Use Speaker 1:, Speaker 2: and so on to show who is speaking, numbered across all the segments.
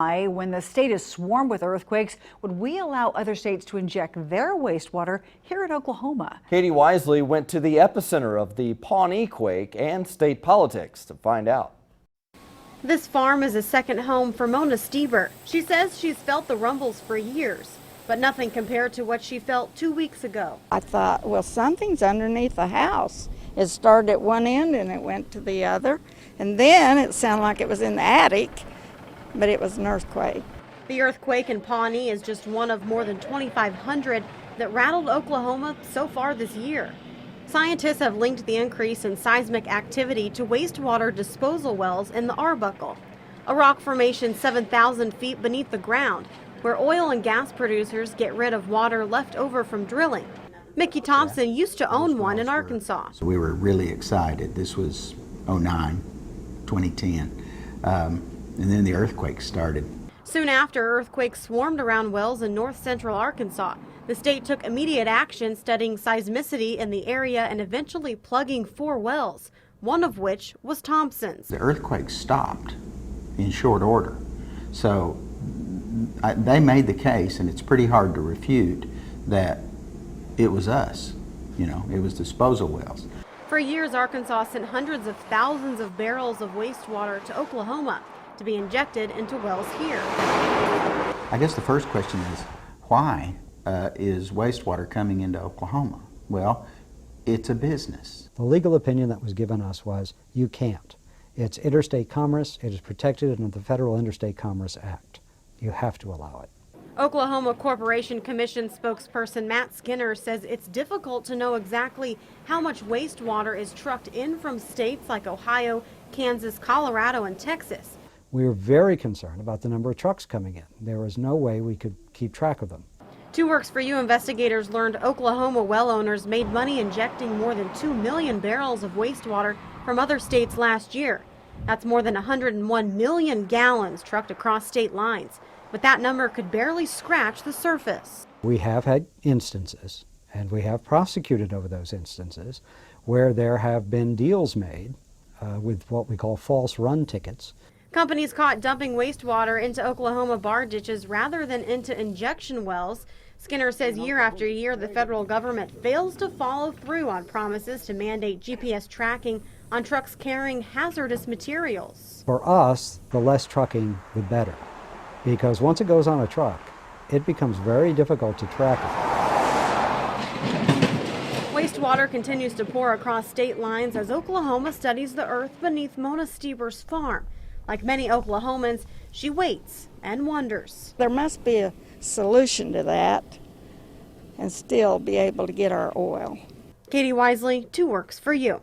Speaker 1: When the state is swarmed with earthquakes, would we allow other states to inject their wastewater here in Oklahoma?
Speaker 2: Katie Wisely went to the epicenter of the Pawnee quake and state politics to find out.
Speaker 3: This farm is a second home for Mona Stieber. She says she's felt the rumbles for years, but nothing compared to what she felt 2 weeks ago.
Speaker 4: I thought, well, something's underneath the house. It started at one end and it went to the other, and then it sounded like it was in the attic. But it was an earthquake.
Speaker 3: The earthquake in Pawnee is just one of more than 2,500 that rattled Oklahoma so far this year. Scientists have linked the increase in seismic activity to wastewater disposal wells in the Arbuckle, a rock formation 7,000 feet beneath the ground, where oil and gas producers get rid of water left over from drilling. Mickey Thompson used to own one in Arkansas.
Speaker 5: So we were really excited. This was 2009, 2010. And then the earthquake started.
Speaker 3: Soon after, earthquakes swarmed around wells in north central Arkansas. The state took immediate action, studying seismicity in the area and eventually plugging 4 wells, one of which was Thompson's.
Speaker 5: The earthquake stopped in short order. So they made the case, and it's pretty hard to refute, that it was us. You know, it was disposal wells.
Speaker 3: For years, Arkansas sent hundreds of thousands of barrels of wastewater to Oklahoma to be injected into wells here.
Speaker 5: I guess the first question is, why is wastewater coming into Oklahoma? Well, it's a business.
Speaker 6: The legal opinion that was given us was, you can't. It's interstate commerce. It is protected under the Federal Interstate Commerce Act. You have to allow it.
Speaker 3: Oklahoma Corporation Commission spokesperson Matt Skinner says it's difficult to know exactly how much wastewater is trucked in from states like Ohio, Kansas, Colorado, and Texas.
Speaker 6: We were very concerned about the number of trucks coming in. There was no way we could keep track of them.
Speaker 3: Two Works for You investigators learned Oklahoma well owners made money injecting more than 2 million barrels of wastewater from other states last year. That's more than 101 million gallons trucked across state lines. But that number could barely scratch the surface.
Speaker 6: We have had instances, and we have prosecuted over those instances, where there have been deals made with what we call false run tickets.
Speaker 3: Companies caught dumping wastewater into Oklahoma bar ditches rather than into injection wells. Skinner says year after year the federal government fails to follow through on promises to mandate GPS tracking on trucks carrying hazardous materials.
Speaker 6: For us, the less trucking, the better. Because once it goes on a truck, it becomes very difficult to track it.
Speaker 3: Wastewater continues to pour across state lines as Oklahoma studies the earth beneath Mona Stieber's farm. Like many Oklahomans, she waits and wonders.
Speaker 4: There must be a solution to that and still be able to get our oil.
Speaker 3: Katie Wisely, Two Works for You.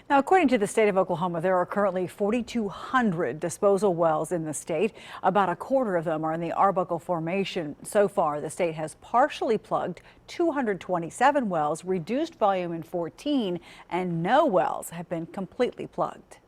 Speaker 1: Now, according to the state of Oklahoma, there are currently 4,200 disposal wells in the state. About a quarter of them are in the Arbuckle Formation. So far, the state has partially plugged 227 wells, reduced volume in 14, and no wells have been completely plugged.